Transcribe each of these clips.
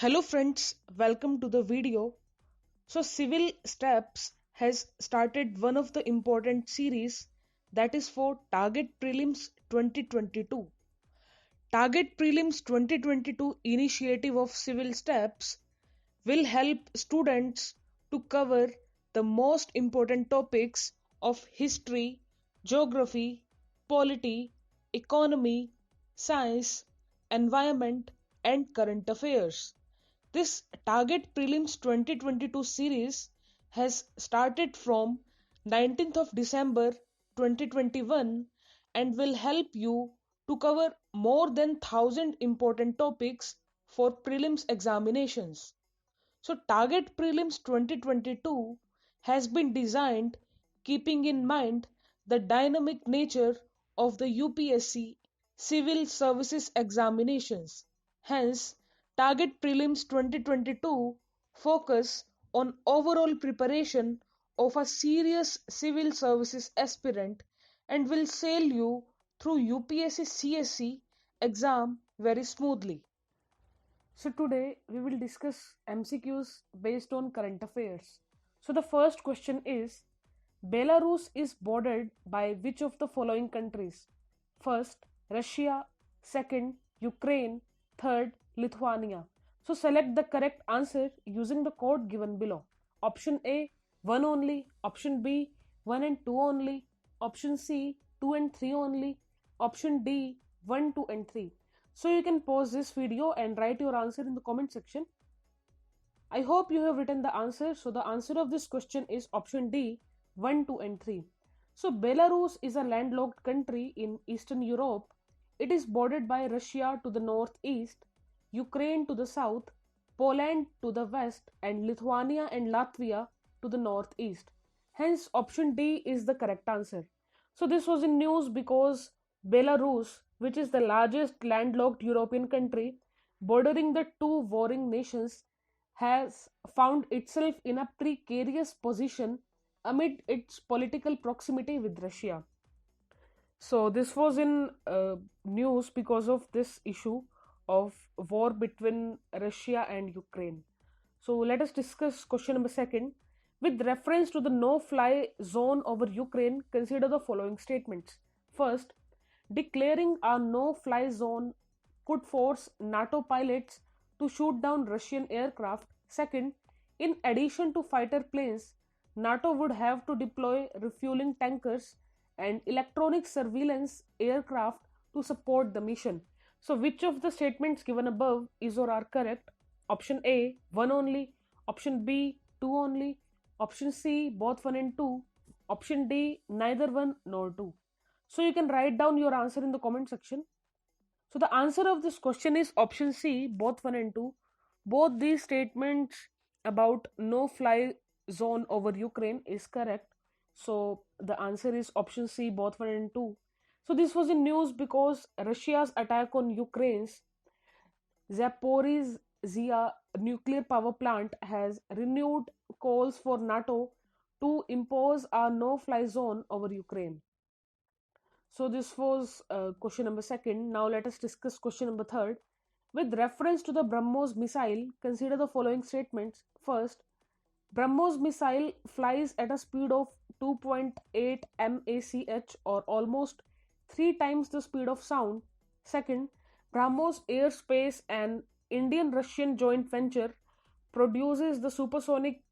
Hello friends, welcome to the video. So Civilsteps has started one of the important series that is for Target Prelims 2022. Target Prelims 2022 initiative of Civilsteps will help students to cover the most important topics of history, geography, polity, economy, science, environment and current affairs. This Target Prelims 2022 series has started from 19th of December 2021 and will help you to cover more than 1000 important topics for prelims examinations. So Target Prelims 2022 has been designed keeping in mind the dynamic nature of the UPSC Civil Services Examinations. Hence, Target Prelims 2022 focus on overall preparation of a serious civil services aspirant and will sail you through UPSC CSE exam very smoothly. So today we will discuss MCQs based on current affairs. So the first question is, Belarus is bordered by which of the following countries? First, Russia, second, Ukraine, third, Lithuania. So select the correct answer using the code given below. Option A, 1 only. Option B, 1 and 2 only. Option C, 2 and 3 only. Option D, 1, 2 and 3. So you can pause this video and write your answer in the comment section. I hope you have written the answer. So the answer of this question is option D, 1, 2 and 3. So Belarus is a landlocked country in Eastern Europe. It is bordered by Russia to the northeast, Ukraine to the south, Poland to the west, and Lithuania and Latvia to the northeast. Hence option D is the correct answer. So this was in news because Belarus, which is the largest landlocked European country bordering the two warring nations, has found itself in a precarious position amid its political proximity with Russia. So this was in news because of this issue of war between Russia and Ukraine. So let us discuss question number second. With reference to the no-fly zone over Ukraine, consider the following statements. First, declaring a no-fly zone could force NATO pilots to shoot down Russian aircraft. Second, in addition to fighter planes, NATO would have to deploy refueling tankers and electronic surveillance aircraft to support the mission. So, which of the statements given above is or are correct? Option A, 1 only. Option B, 2 only. Option C, both 1 and 2. Option D, neither 1 nor 2. So, you can write down your answer in the comment section. So, the answer of this question is option C, both 1 and 2. Both these statements about no fly zone over Ukraine is correct. So the answer is option C, both 1 and 2. So this was in news because Russia's attack on Ukraine's Zaporizhzhia nuclear power plant has renewed calls for NATO to impose a no-fly zone over Ukraine. So this was question number second. Now let us discuss question number third. With reference to the BrahMos missile, consider the following statements. First, BrahMos missile flies at a speed of 2.8 mach or almost 3 times the speed of sound. Second, BrahMos Airspace, an Indian-Russian joint venture, produces the supersonic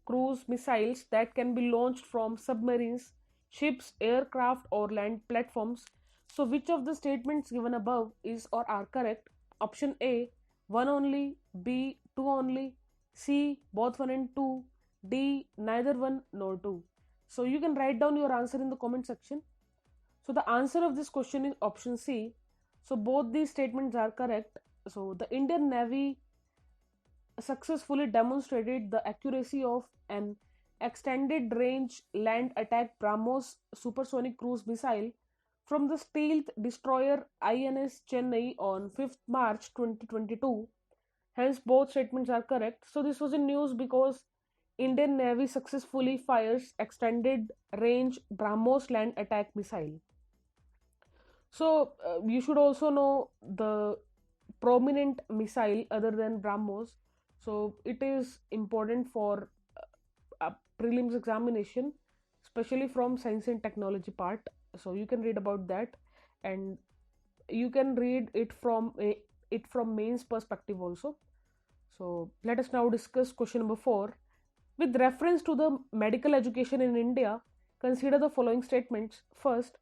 cruise missiles that can be launched from submarines, ships, aircraft or land platforms. So which of the statements given above is or are correct? Option A, 1 only. B, 2 only. C, both 1 and 2. D, neither 1 nor 2. So you can write down your answer in the comment section. So the answer of this question is option C. So both these statements are correct. So the Indian Navy successfully demonstrated the accuracy of an extended range land attack BrahMos supersonic cruise missile from the stealth destroyer INS Chennai on 5th March 2022. Hence both statements are correct. So this was in news because Indian Navy successfully fires extended range BrahMos land attack missile. So you should also know the prominent missile other than BrahMos. So it is important for a prelims examination, especially from science and technology part. So you can read about that, and you can read it from mains perspective also. So let us now discuss question number 4. With reference to the medical education in India, consider the following statements. First,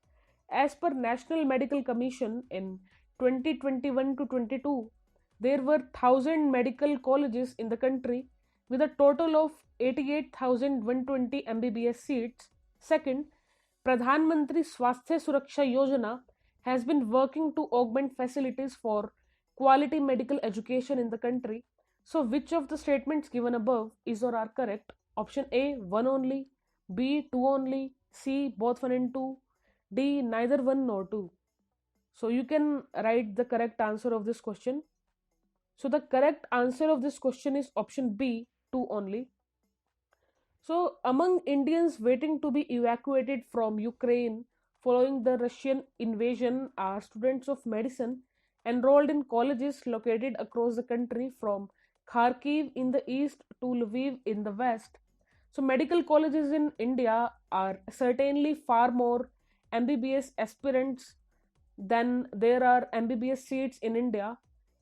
as per National Medical Commission in 2021 to 22, there were 1,000 medical colleges in the country with a total of 88,120 MBBS seats. Second, Pradhan Mantri Swasthya Suraksha Yojana has been working to augment facilities for quality medical education in the country. So, which of the statements given above is or are correct? Option A, one only, B, two only, C, both one and two, D, neither one nor two. So, you can write the correct answer of this question. So, the correct answer of this question is option B, two only. So, among Indians waiting to be evacuated from Ukraine following the Russian invasion are students of medicine enrolled in colleges located across the country from Kharkiv in the east to Lviv in the west. So, medical colleges in India are certainly far more MBBS aspirants than there are MBBS seats in India.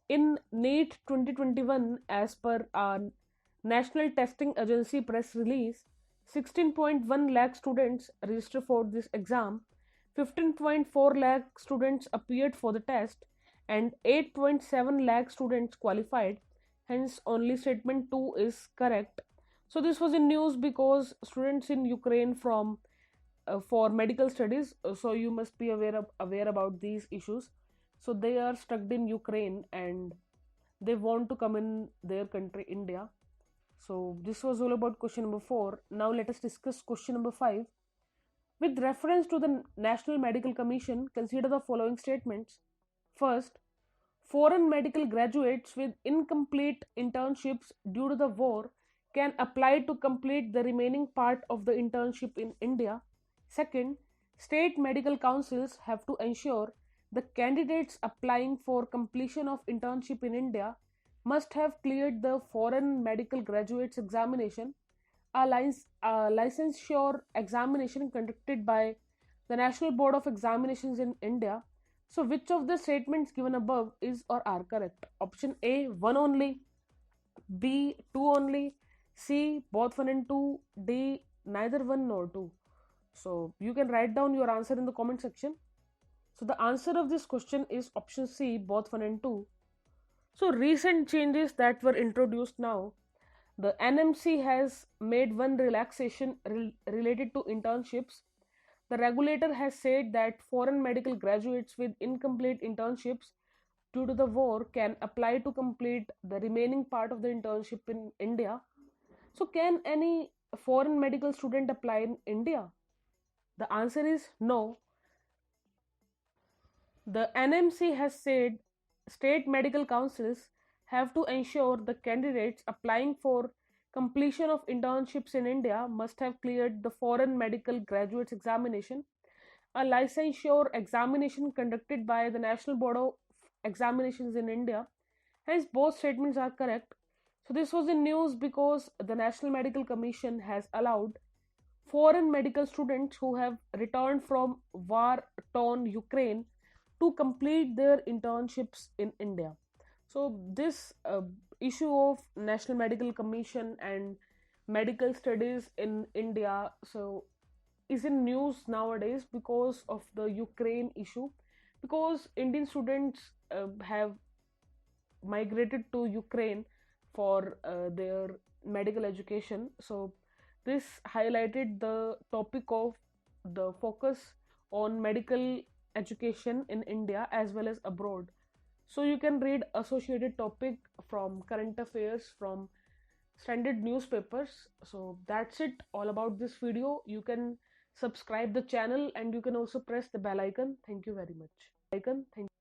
In NEET 2021, as per our National Testing Agency press release, 16.1 lakh students registered for this exam, 15.4 lakh students appeared for the test, and 8.7 lakh students qualified. Hence, only statement 2 is correct. So, this was in news because students in Ukraine from for medical studies, so you must be aware about these issues. So, they are stuck in Ukraine and they want to come in their country, India. So this was all about question number 4. Now let us discuss question number 5. With reference to the National Medical Commission, consider the following statements. First, foreign medical graduates with incomplete internships due to the war can apply to complete the remaining part of the internship in India. Second, state medical councils have to ensure the candidates applying for completion of internship in India must have cleared the foreign medical graduates examination, a licensure examination conducted by the National Board of Examinations in India. So, which of the statements given above is or are correct? Option A, one only, B, two only, C, both one and two, D, neither one nor two. So, you can write down your answer in the comment section. So, the answer of this question is option C, both one and two. So, recent changes that were introduced now, the NMC has made one relaxation related to internships. The regulator has said that foreign medical graduates with incomplete internships due to the war can apply to complete the remaining part of the internship in India. So, can any foreign medical student apply in India? The answer is no. The NMC has said state medical councils have to ensure the candidates applying for completion of internships in India must have cleared the foreign medical graduates examination, a licensure examination conducted by the National Board of Examinations in India. Hence, both statements are correct. So, this was in news because the National Medical Commission has allowed foreign medical students who have returned from war-torn Ukraine to complete their internships in India. So, this issue of National Medical Commission and medical studies in India is in news nowadays because of the Ukraine issue, because Indian students have migrated to Ukraine for their medical education. So, this highlighted the topic of the focus on medical education in India as well as abroad. So you can read associated topic from current affairs from standard newspapers. So that's it all about this video. You can subscribe the channel and you can also press the bell icon. Thank you very much.